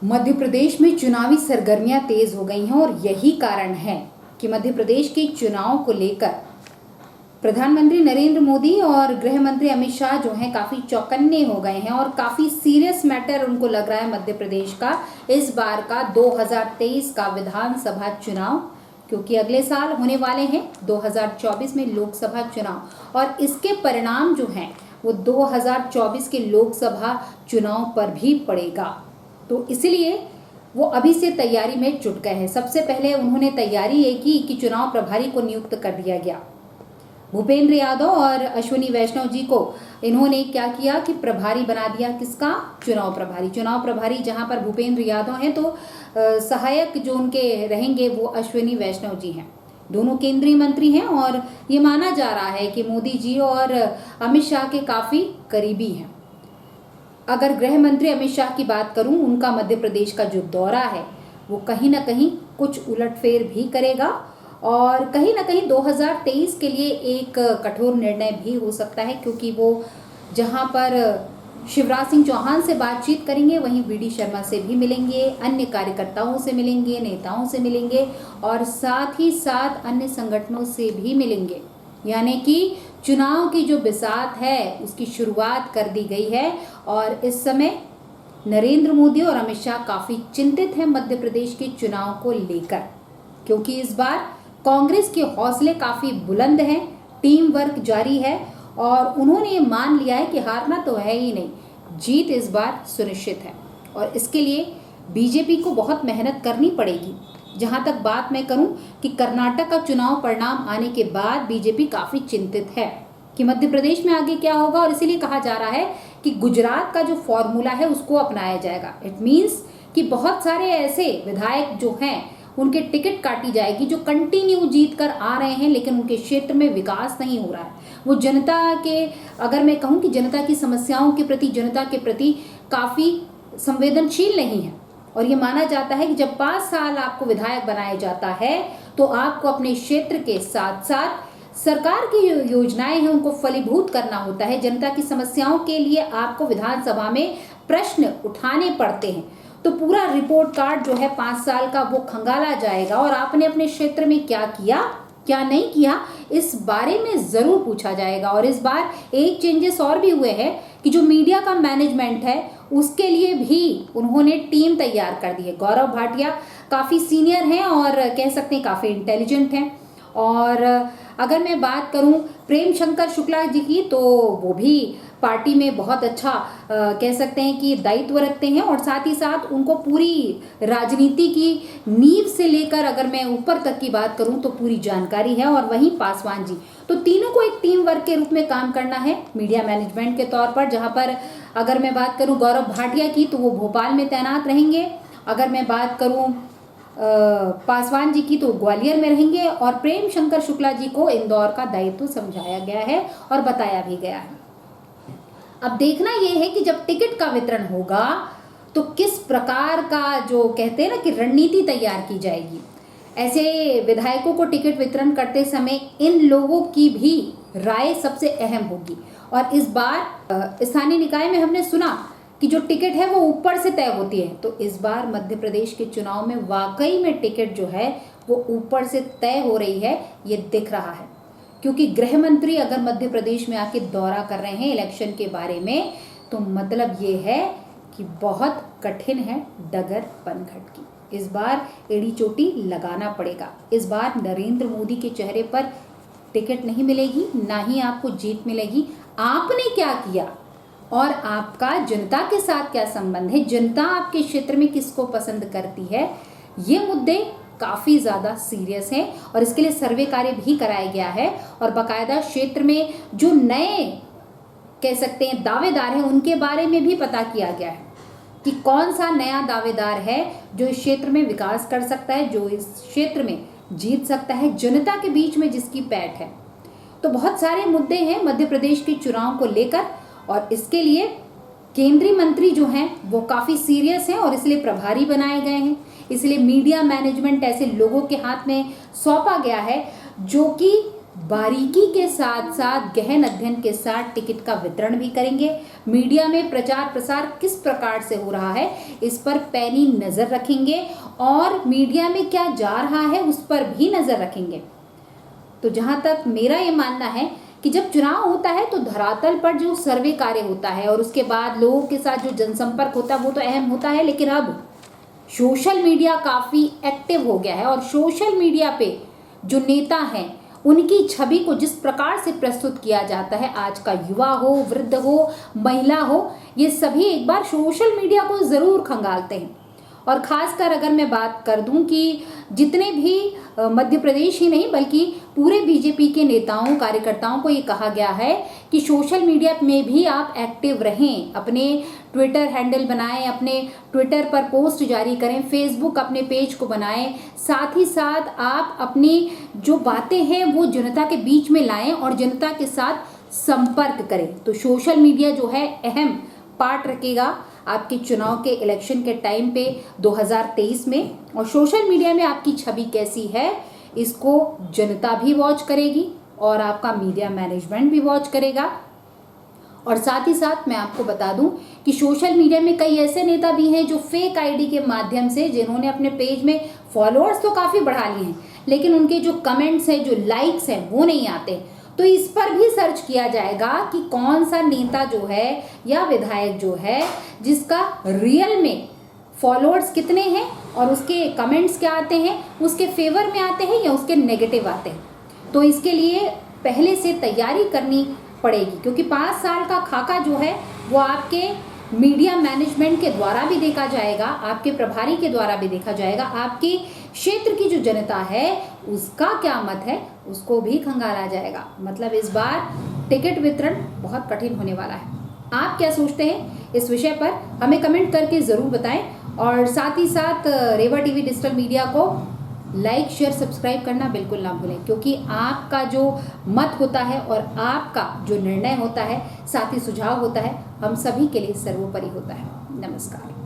मध्य प्रदेश में चुनावी सरगर्मियां तेज हो गई हैं और यही कारण है कि मध्य प्रदेश के चुनाव को लेकर प्रधानमंत्री नरेंद्र मोदी और गृह मंत्री अमित शाह जो हैं काफ़ी चौकन्ने हो गए हैं और काफ़ी सीरियस मैटर उनको लग रहा है मध्य प्रदेश का इस बार का 2023 का विधानसभा चुनाव, क्योंकि अगले साल होने वाले हैं 2024 में लोकसभा चुनाव और इसके परिणाम जो हैं वो 2024 के लोकसभा चुनाव पर भी पड़ेगा। तो इसलिए वो अभी से तैयारी में जुट गए हैं। सबसे पहले उन्होंने तैयारी ये की कि चुनाव प्रभारी को नियुक्त कर दिया गया। भूपेंद्र यादव और अश्विनी वैष्णव जी को इन्होंने क्या किया कि प्रभारी बना दिया। किसका? चुनाव प्रभारी जहां पर भूपेंद्र यादव हैं तो सहायक जो उनके रहेंगे वो अश्विनी वैष्णव जी हैं। दोनों केंद्रीय मंत्री हैं और ये माना जा रहा है कि मोदी जी और अमित शाह के काफ़ी करीबी हैं। अगर गृह मंत्री अमित शाह की बात करूं, उनका मध्य प्रदेश का जो दौरा है वो कहीं ना कहीं कुछ उलटफेर भी करेगा और कहीं ना कहीं 2023 के लिए एक कठोर निर्णय भी हो सकता है, क्योंकि वो जहां पर शिवराज सिंह चौहान से बातचीत करेंगे वहीं वी.डी. शर्मा से भी मिलेंगे, अन्य कार्यकर्ताओं से मिलेंगे, नेताओं से मिलेंगे और साथ ही साथ अन्य संगठनों से भी मिलेंगे। यानी कि चुनाव की जो बिसात है उसकी शुरुआत कर दी गई है और इस समय नरेंद्र मोदी और अमित शाह काफ़ी चिंतित हैं मध्य प्रदेश के चुनाव को लेकर, क्योंकि इस बार कांग्रेस के हौसले काफ़ी बुलंद हैं, टीम वर्क जारी है और उन्होंने ये मान लिया है कि हारना तो है ही नहीं, जीत इस बार सुनिश्चित है और इसके लिए बीजेपी को बहुत मेहनत करनी पड़ेगी। जहां तक बात मैं करूं कि कर्नाटक का चुनाव परिणाम आने के बाद बीजेपी काफ़ी चिंतित है कि मध्य प्रदेश में आगे क्या होगा और इसीलिए कहा जा रहा है कि गुजरात का जो फॉर्मूला है उसको अपनाया जाएगा। इट मीन्स कि बहुत सारे ऐसे विधायक जो हैं उनके टिकट काटी जाएगी जो कंटिन्यू जीत कर आ रहे हैं लेकिन उनके क्षेत्र में विकास नहीं हो रहा है। वो जनता के, अगर मैं कहूँ कि जनता की समस्याओं के प्रति, जनता के प्रति काफ़ी संवेदनशील नहीं है और ये माना जाता है कि जब 5 साल आपको विधायक बनाया जाता है तो आपको अपने क्षेत्र के साथ साथ सरकार की योजनाएं हैं उनको फलीभूत करना होता है। जनता की समस्याओं के लिए आपको विधानसभा में प्रश्न उठाने पड़ते हैं, तो पूरा रिपोर्ट कार्ड जो है 5 साल का वो खंगाला जाएगा और आपने अपने क्षेत्र में क्या किया, क्या नहीं किया, इस बारे में ज़रूर पूछा जाएगा। और इस बार एक चेंजेस और भी हुए हैं कि जो मीडिया का मैनेजमेंट है उसके लिए भी उन्होंने टीम तैयार कर दी है। गौरव भाटिया काफ़ी सीनियर हैं और कह सकते हैं काफ़ी इंटेलिजेंट हैं। और अगर मैं बात करूं प्रेम शंकर शुक्ला जी की, तो वो भी पार्टी में बहुत अच्छा कह सकते हैं कि दायित्व रखते हैं और साथ ही साथ उनको पूरी राजनीति की नींव से लेकर अगर मैं ऊपर तक की बात करूं तो पूरी जानकारी है। और वहीं पासवान जी, तो तीनों को एक टीम वर्क के रूप में काम करना है मीडिया मैनेजमेंट के तौर पर। जहां पर अगर मैं बात करूं गौरव भाटिया की तो वो भोपाल में तैनात रहेंगे, अगर मैं बात करूं पासवान जी की तो ग्वालियर में रहेंगे और प्रेम शंकर शुक्ला जी को इंदौर का दायित्व समझाया गया है और बताया भी गया है। अब देखना यह है कि जब टिकट का वितरण होगा तो किस प्रकार का जो कहते हैं ना कि रणनीति तैयार की जाएगी। ऐसे विधायकों को टिकट वितरण करते समय इन लोगों की भी राय सबसे अहम होगी और इस बार स्थानीय निकाय में हमने सुना कि जो टिकट है वो ऊपर से तय होती है, तो इस बार मध्य प्रदेश के चुनाव में वाकई में टिकट जो है वो ऊपर से तय हो रही है, ये दिख रहा है। क्योंकि गृह मंत्री अगर मध्य प्रदेश में आके दौरा कर रहे हैं इलेक्शन के बारे में, तो मतलब ये है कि बहुत कठिन है डगर पनघट की। इस बार एड़ी चोटी लगाना पड़ेगा। इस बार नरेंद्र मोदी के चेहरे पर टिकट नहीं मिलेगी, ना ही आपको जीत मिलेगी। आपने क्या किया और आपका जनता के साथ क्या संबंध है, जनता आपके क्षेत्र में किसको पसंद करती है, ये मुद्दे काफ़ी ज़्यादा सीरियस हैं और इसके लिए सर्वे कार्य भी कराया गया है और बाकायदा क्षेत्र में जो नए कह सकते हैं दावेदार हैं उनके बारे में भी पता किया गया है कि कौन सा नया दावेदार है जो इस क्षेत्र में विकास कर सकता है, जो इस क्षेत्र में जीत सकता है, जनता के बीच में जिसकी पैठ है। तो बहुत सारे मुद्दे हैं मध्य प्रदेश के चुनाव को लेकर और इसके लिए केंद्रीय मंत्री जो हैं वो काफ़ी सीरियस हैं और इसलिए प्रभारी बनाए गए हैं। इसलिए मीडिया मैनेजमेंट ऐसे लोगों के हाथ में सौंपा गया है जो कि बारीकी के साथ साथ गहन अध्ययन के साथ टिकट का वितरण भी करेंगे। मीडिया में प्रचार प्रसार किस प्रकार से हो रहा है इस पर पैनी नज़र रखेंगे और मीडिया में क्या जा रहा है उस पर भी नज़र रखेंगे। तो जहाँ तक मेरा ये मानना है कि जब चुनाव होता है तो धरातल पर जो सर्वे कार्य होता है और उसके बाद लोगों के साथ जो जनसंपर्क होता है वो तो अहम होता है, लेकिन अब सोशल मीडिया काफ़ी एक्टिव हो गया है और सोशल मीडिया पे जो नेता हैं उनकी छवि को जिस प्रकार से प्रस्तुत किया जाता है, आज का युवा हो, वृद्ध हो, महिला हो, ये सभी एक बार सोशल मीडिया को ज़रूर खंगालते हैं। और ख़ासकर अगर मैं बात कर दूं कि जितने भी मध्य प्रदेश ही नहीं बल्कि पूरे बीजेपी के नेताओं कार्यकर्ताओं को ये कहा गया है कि सोशल मीडिया में भी आप एक्टिव रहें, अपने ट्विटर हैंडल बनाएं, अपने ट्विटर पर पोस्ट जारी करें, फेसबुक अपने पेज को बनाएं, साथ ही साथ आप अपनी जो बातें हैं वो जनता के बीच में लाएं और जनता के साथ संपर्क करें। तो सोशल मीडिया जो है अहम पार्ट रखेगा आपके चुनाव के इलेक्शन के टाइम पे 2023 में। और सोशल मीडिया में आपकी छवि कैसी है इसको जनता भी वॉच करेगी और आपका मीडिया मैनेजमेंट भी वॉच करेगा। और साथ ही साथ मैं आपको बता दूं कि सोशल मीडिया में कई ऐसे नेता भी हैं जो फेक आईडी के माध्यम से, जिन्होंने अपने पेज में फॉलोअर्स तो काफ़ी बढ़ा लिए हैं लेकिन उनके जो कमेंट्स हैं, जो लाइक्स हैं वो नहीं आते। तो इस पर भी सर्च किया जाएगा कि कौन सा नेता जो है या विधायक जो है जिसका रियल में फॉलोअर्स कितने हैं और उसके कमेंट्स क्या आते हैं, उसके फेवर में आते हैं या उसके नेगेटिव आते हैं। तो इसके लिए पहले से तैयारी करनी पड़ेगी क्योंकि 5 साल का खाका जो है वो आपके मीडिया मैनेजमेंट के द्वारा भी देखा जाएगा, आपके प्रभारी के द्वारा भी देखा जाएगा, आपके क्षेत्र की जो जनता है उसका क्या मत है उसको भी खंगाला जाएगा। मतलब इस बार टिकट वितरण बहुत कठिन होने वाला है। आप क्या सोचते हैं इस विषय पर हमें कमेंट करके ज़रूर बताएं और साथ ही साथ रेवा टीवी डिजिटल मीडिया को लाइक, शेयर, सब्सक्राइब करना बिल्कुल ना भूलें क्योंकि आपका जो मत होता है और आपका जो निर्णय होता है, साथ ही सुझाव होता है, हम सभी के लिए सर्वोपरि होता है। नमस्कार।